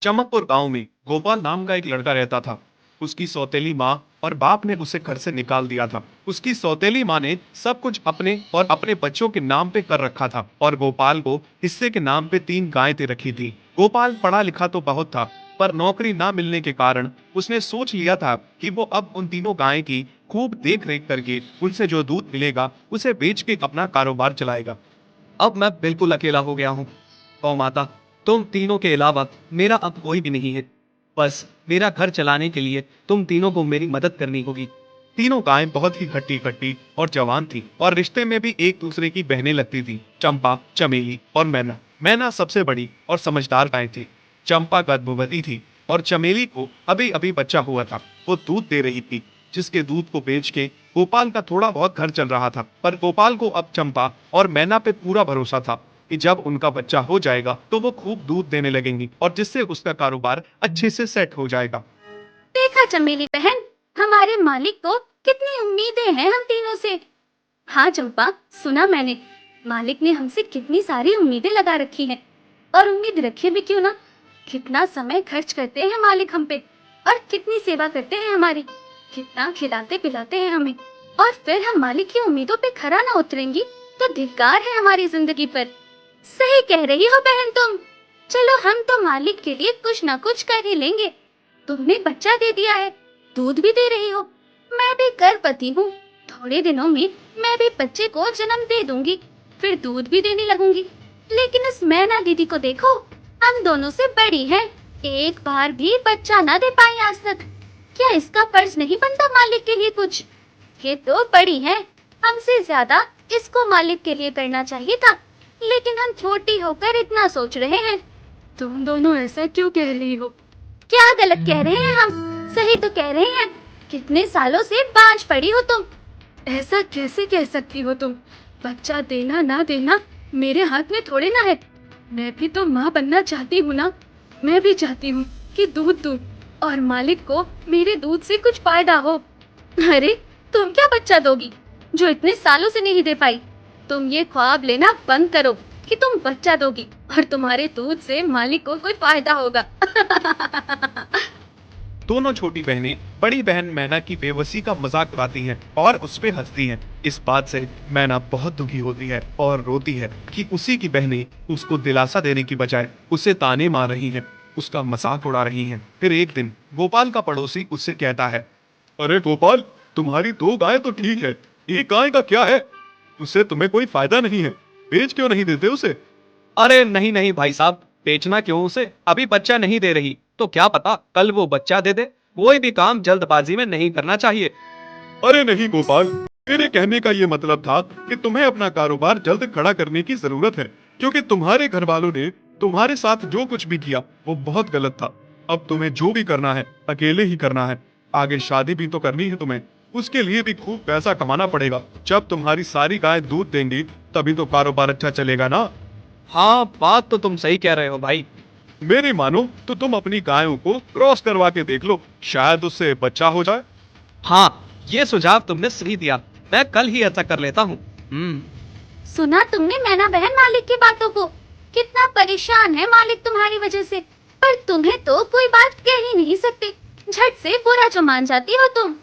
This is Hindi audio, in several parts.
चमकपुर गांव में गोपाल नाम का एक लड़का रहता था। उसकी सौतेली माँ और बाप ने उसे घर से निकाल दिया था। उसकी सौतेली माँ ने सब कुछ अपने और अपने बच्चों के नाम पे कर रखा था और गोपाल को हिस्से के नाम पे 3 गायें दे रखी थी। गोपाल पढ़ा लिखा तो बहुत था, पर नौकरी ना मिलने के कारण उसने सोच लिया था कि वो अब उन तीनों गायें की खूब देख रेख करके उनसे जो दूध मिलेगा उसे बेच के अपना कारोबार चलाएगा। अब मैं बिल्कुल अकेला हो गया हूँ। ओ माता, तुम तीनों के अलावा मेरा अब कोई भी नहीं है। बस मेरा घर चलाने के लिए तुम तीनों को मेरी मदद करनी होगी। तीनों गायें बहुत ही खट्टी खट्टी और जवान थी और रिश्ते में भी एक दूसरे की बहनें लगती थी। चंपा, चमेली और मैना। मैना सबसे बड़ी और समझदार गाय थी। चंपा गर्भवती थी और चमेली को अभी अभी बच्चा हुआ था। वो दूध दे रही थी, जिसके दूध को बेच के गोपाल का थोड़ा बहुत घर चल रहा था। पर गोपाल को अब चंपा और मैना पे पूरा भरोसा था कि जब उनका बच्चा हो जाएगा तो वो खूब दूध देने लगेंगी और जिससे उसका कारोबार अच्छे से सेट हो जाएगा। देखा चमेली बहन, हमारे मालिक को कितनी उम्मीदें हैं हम तीनों से। हाँ चंपा, सुना मैंने, मालिक ने हमसे कितनी सारी उम्मीदें लगा रखी हैं। और उम्मीद रखे भी क्यों ना, कितना समय खर्च करते हैं मालिक हम पे और कितनी सेवा करते हैं हमारी, कितना खिलाते पिलाते हैं हमें। और फिर हम मालिक की उम्मीदों पे खरा ना उतरेंगी तो धिक्कार है हमारी जिंदगी पर। सही कह रही हो बहन तुम। चलो हम तो मालिक के लिए कुछ ना कुछ कर ही लेंगे। तुमने बच्चा दे दिया है, दूध भी दे रही हो, मैं भी गर्भवती हूँ। थोड़े दिनों में मैं भी बच्चे को जन्म दे दूंगी, फिर दूध भी देने लगूंगी। लेकिन इस मैना दीदी को देखो, हम दोनों से बड़ी है, एक बार भी बच्चा ना दे पाई आज तक। क्या इसका फर्ज नहीं बनता मालिक के लिए कुछ? ये तो बड़ी है, हमसे ज्यादा इसको मालिक के लिए करना चाहिए था। लेकिन हम छोटी होकर इतना सोच रहे हैं। तुम दोनों ऐसा क्यों कह रही हो? क्या गलत कह रहे हैं हम? सही तो कह रहे हैं। कितने सालों से बांझ पड़ी हो तुम। ऐसा कैसे कह सकती हो तुम? बच्चा देना ना देना मेरे हाथ में थोड़े ना है। मैं भी तो माँ बनना चाहती हूँ ना। मैं भी चाहती हूँ कि दूध दूँ और मालिक को मेरे दूध से कुछ फायदा हो। अरे तुम क्या बच्चा दोगी जो इतने सालों से नहीं दे पाई? तुम ये ख्वाब लेना बंद करो कि तुम बच्चा दोगी और तुम्हारे दूध से मालिक को कोई फायदा होगा। दोनों छोटी बहनें बड़ी बहन मैना की बेबसी का मजाक उड़ाती हैं और उस पे हंसती हैं। इस बात से मैना बहुत दुखी होती है और रोती है कि उसी की बहनें उसको दिलासा देने की बजाय उसे ताने मार रही हैं, उसका मजाक उड़ा रही हैं। फिर एक दिन गोपाल का पड़ोसी उससे कहता है, अरे गोपाल, तुम्हारी 2 गायें तो ठीक है, एक गाय का क्या है? उससे तुम्हें कोई फायदा नहीं है, बेच क्यों नहीं देते उसे? अरे नहीं नहीं भाई साहब, बेचना क्यों उसे? अभी बच्चा नहीं दे रही तो क्या पता कल वो बच्चा दे दे। कोई भी काम जल्दबाजी में नहीं करना चाहिए। अरे नहीं गोपाल, मेरे कहने का ये मतलब था कि तुम्हें अपना कारोबार जल्द खड़ा करने की जरूरत है, क्योंकि तुम्हारे घर वालों ने तुम्हारे साथ जो कुछ भी किया वो बहुत गलत था। अब तुम्हें जो भी करना है अकेले ही करना है। आगे शादी भी तो करनी है तुम्हें, उसके लिए भी खूब पैसा कमाना पड़ेगा। जब तुम्हारी सारी गाय दूध देंगी तभी तो कारोबार अच्छा चलेगा ना। हाँ, बात तो तुम सही कह रहे हो भाई। मेरी मानो तो तुम अपनी गायों को क्रॉस करवा के देख लो, शायद उससे बच्चा हो जाए। हाँ, ये सुझाव तुमने सही दिया, मैं कल ही ऐसा कर लेता हूँ। सुना तुमने मैना बहन मालिक की बातों को? कितना परेशान है मालिक तुम्हारी वजह से। पर तुम्हें तो कोई बात कह ही नहीं सकती, झट से बुरा जो मान जाती हो तुम।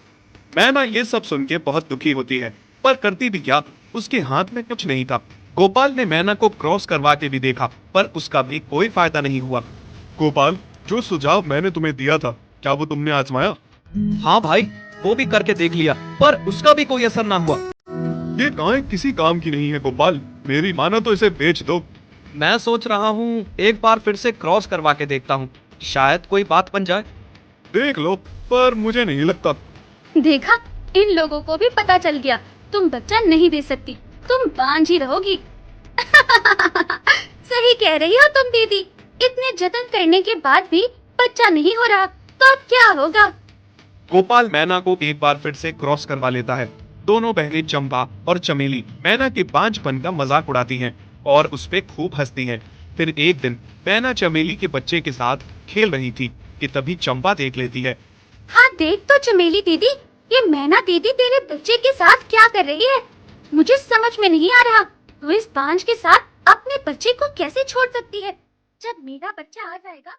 मैना ये सब सुन के बहुत दुखी होती है, पर करती भी क्या, उसके हाथ में कुछ नहीं था। गोपाल ने मैना को क्रॉस करवा के भी देखा, पर उसका भी कोई फायदा नहीं हुआ। गोपाल, जो सुझाव मैंने तुम्हें दिया था, क्या वो तुमने आजमाया? हाँ भाई, वो भी करके देख लिया, पर उसका भी कोई असर ना हुआ। ये गाय किसी काम की नहीं है गोपाल, मेरी मानो तो इसे बेच दो। मैं सोच रहा हूँ एक बार फिर से क्रॉस करवा के देखता हूँ, शायद कोई बात बन जाए। देख लो, पर मुझे नहीं लगता। देखा, इन लोगों को भी पता चल गया, तुम बच्चा नहीं दे सकती, तुम बांझ ही रहोगी। सही कह रही हो तुम दीदी, इतने जतन करने के बाद भी बच्चा नहीं हो रहा तो अब क्या होगा? गोपाल मैना को एक बार फिर से क्रॉस करवा लेता है। दोनों बहनें चंपा और चमेली मैना के बांझपन का मजाक उड़ाती हैं और उस पे खूब हंसती हैं। फिर एक दिन मैना चमेली के बच्चे के साथ खेल रही थी कि तभी चंपा देख लेती है। हाँ देख तो चमेली दीदी, ये मैना दीदी तेरे बच्चे के साथ क्या कर रही है? मुझे समझ में नहीं आ रहा, वो इस बांझ के साथ अपने बच्चे को कैसे छोड़ सकती है? जब मेरा बच्चा आ जाएगा